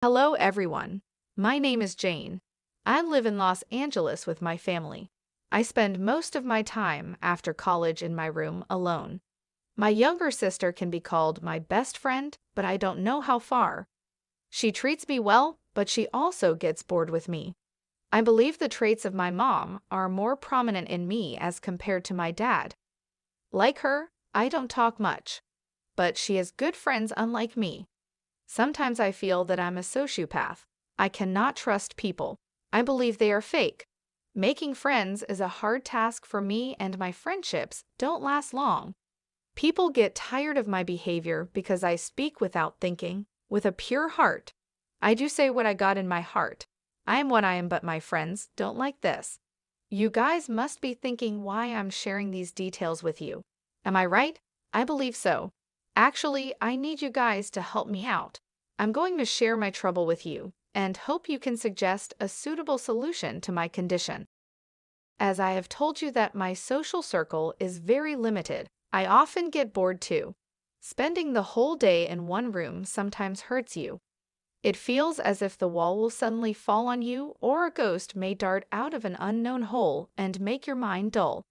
Hello, everyone. My name is Jane. I live in Los Angeles with my family. I spend most of my time after college in my room alone. My younger sister can be called my best friend, but I don't know how far. She treats me well, but she also gets bored with me. I believe the traits of my mom are more prominent in me as compared to my dad. Like her, I don't talk much, but she has good friends unlike me. Sometimes I feel that I'm a sociopath. I cannot trust people. I believe they are fake. Making friends is a hard task for me, and my friendships don't last long. People get tired of my behavior because I speak without thinking, with a pure heart. I do say what I got in my heart. I am what I am, but my friends don't like this. You guys must be thinking why I'm sharing these details with you. Am I right? I believe so. Actually, I need you guys to help me out. I'm going to share my trouble with you and hope you can suggest a suitable solution to my condition. As I have told you that my social circle is very limited, I often get bored too. Spending the whole day in one room sometimes hurts you. It feels as if the wall will suddenly fall on you, or a ghost may dart out of an unknown hole and make your mind dull.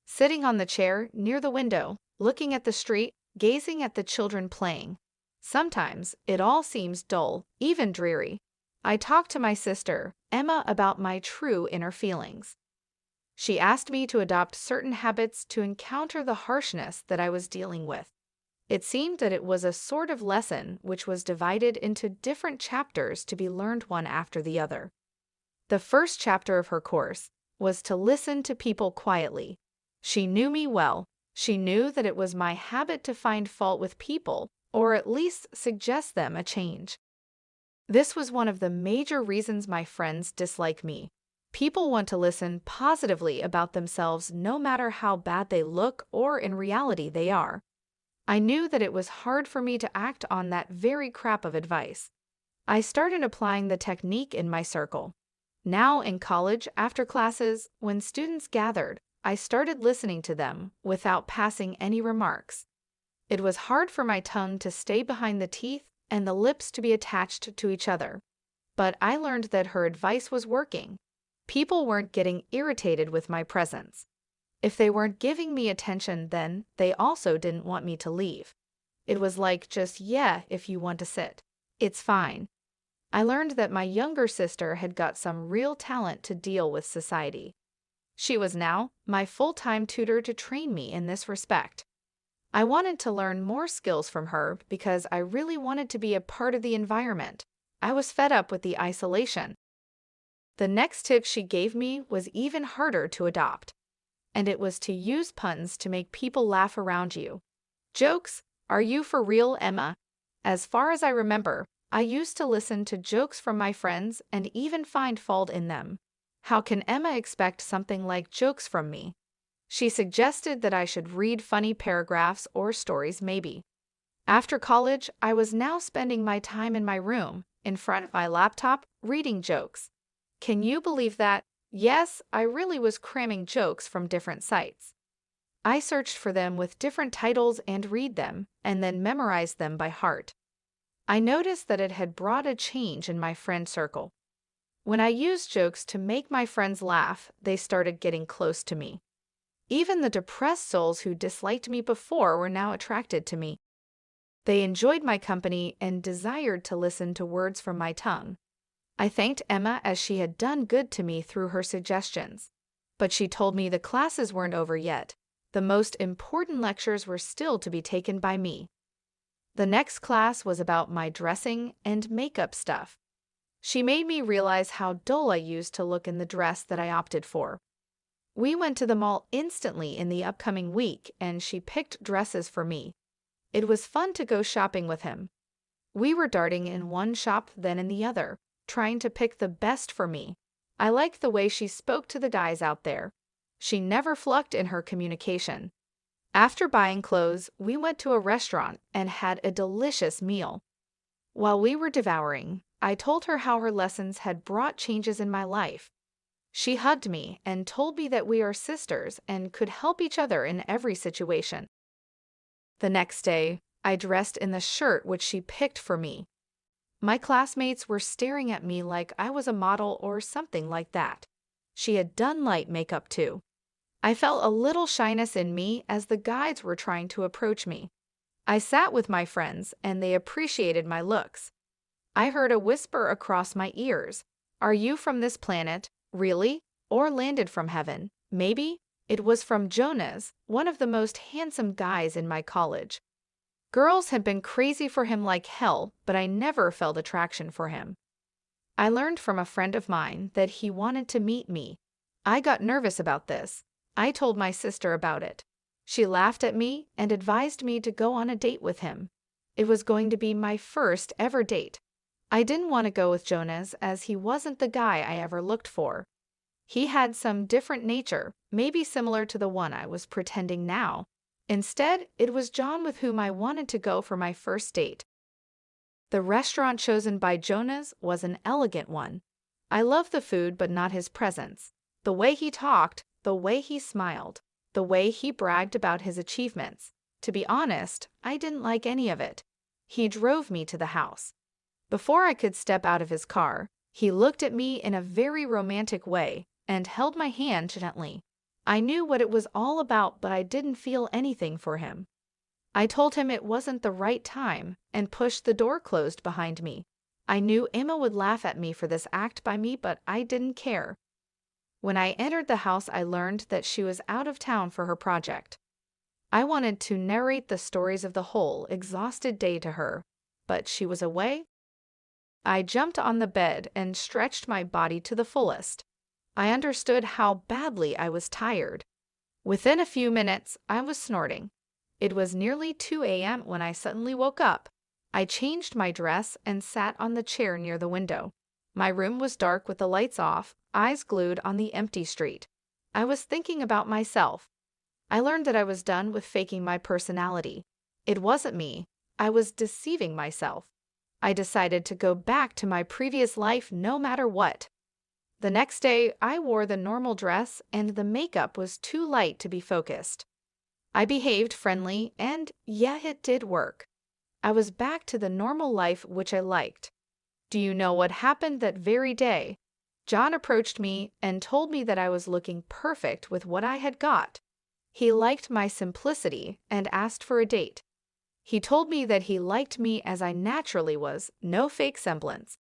Sitting on the chair near the window, looking at the street, gazing at the children playing. Sometimes it all seems dull, even dreary. I talked to my sister, Emma, about my true inner feelings. She asked me to adopt certain habits to encounter the harshness that I was dealing with. It seemed that it was a sort of lesson which was divided into different chapters to be learned one after the other. The first chapter of her course was to listen to people quietly. She knew me well. She knew that it was my habit to find fault with people, or at least suggest them a change. This was one of the major reasons my friends dislike me. People want to listen positively about themselves no matter how bad they look or in reality they are. I knew that it was hard for me to act on that very crap of advice. I started applying the technique in my circle. Now in college, after classes, when students gathered, I started listening to them without passing any remarks. It was hard for my tongue to stay behind the teeth and the lips to be attached to each other. But I learned that her advice was working. People weren't getting irritated with my presence. If they weren't giving me attention, then they also didn't want me to leave. It was like just, yeah, if you want to sit, it's fine. I learned that my younger sister had got some real talent to deal with society. She was now my full-time tutor to train me in this respect. I wanted to learn more skills from her because I really wanted to be a part of the environment. I was fed up with the isolation. The next tip she gave me was even harder to adopt, and it was to use puns to make people laugh around you. Jokes? Are you for real, Emma? As far as I remember, I used to listen to jokes from my friends and even find fault in them. How can Emma expect something like jokes from me? She suggested that I should read funny paragraphs or stories maybe. After college, I was now spending my time in my room, in front of my laptop, reading jokes. Can you believe that? Yes, I really was cramming jokes from different sites. I searched for them with different titles and read them, and then memorized them by heart. I noticed that it had brought a change in my friend circle. When I used jokes to make my friends laugh, they started getting close to me. Even the depressed souls who disliked me before were now attracted to me. They enjoyed my company and desired to listen to words from my tongue. I thanked Emma as she had done good to me through her suggestions. But she told me the classes weren't over yet. The most important lectures were still to be taken by me. The next class was about my dressing and makeup stuff. She made me realize how dull I used to look in the dress that I opted for. We went to the mall instantly in the upcoming week, and she picked dresses for me. It was fun to go shopping with him. We were darting in one shop then in the other, trying to pick the best for me. I liked the way she spoke to the guys out there. She never flunked in her communication. After buying clothes, we went to a restaurant and had a delicious meal. While we were devouring, I told her how her lessons had brought changes in my life. She hugged me and told me that we are sisters and could help each other in every situation. The next day, I dressed in the shirt which she picked for me. My classmates were staring at me like I was a model or something like that. She had done light makeup too. I felt a little shyness in me as the guides were trying to approach me. I sat with my friends and they appreciated my looks. I heard a whisper across my ears. Are you from this planet, really? Or landed from heaven, maybe? It was from Jonas, one of the most handsome guys in my college. Girls had been crazy for him like hell, but I never felt attraction for him. I learned from a friend of mine that he wanted to meet me. I got nervous about this. I told my sister about it. She laughed at me and advised me to go on a date with him. It was going to be my first ever date. I didn't want to go with Jonas as he wasn't the guy I ever looked for. He had some different nature, maybe similar to the one I was pretending now. Instead, it was John with whom I wanted to go for my first date. The restaurant chosen by Jonas was an elegant one. I loved the food but not his presence. The way he talked, the way he smiled, the way he bragged about his achievements. To be honest, I didn't like any of it. He drove me to the house. Before I could step out of his car, he looked at me in a very romantic way and held my hand gently. I knew what it was all about, but I didn't feel anything for him. I told him it wasn't the right time and pushed the door closed behind me. I knew Emma would laugh at me for this act by me, but I didn't care. When I entered the house, I learned that she was out of town for her project. I wanted to narrate the stories of the whole exhausted day to her, but she was away. I jumped on the bed and stretched my body to the fullest. I understood how badly I was tired. Within a few minutes, I was snorting. It was nearly 2 a.m. when I suddenly woke up. I changed my dress and sat on the chair near the window. My room was dark with the lights off, eyes glued on the empty street. I was thinking about myself. I learned that I was done with faking my personality. It wasn't me. I was deceiving myself. I decided to go back to my previous life no matter what. The next day, I wore the normal dress and the makeup was too light to be focused. I behaved friendly and, yeah, it did work. I was back to the normal life which I liked. Do you know what happened that very day? John approached me and told me that I was looking perfect with what I had got. He liked my simplicity and asked for a date. He told me that he liked me as I naturally was, no fake semblance.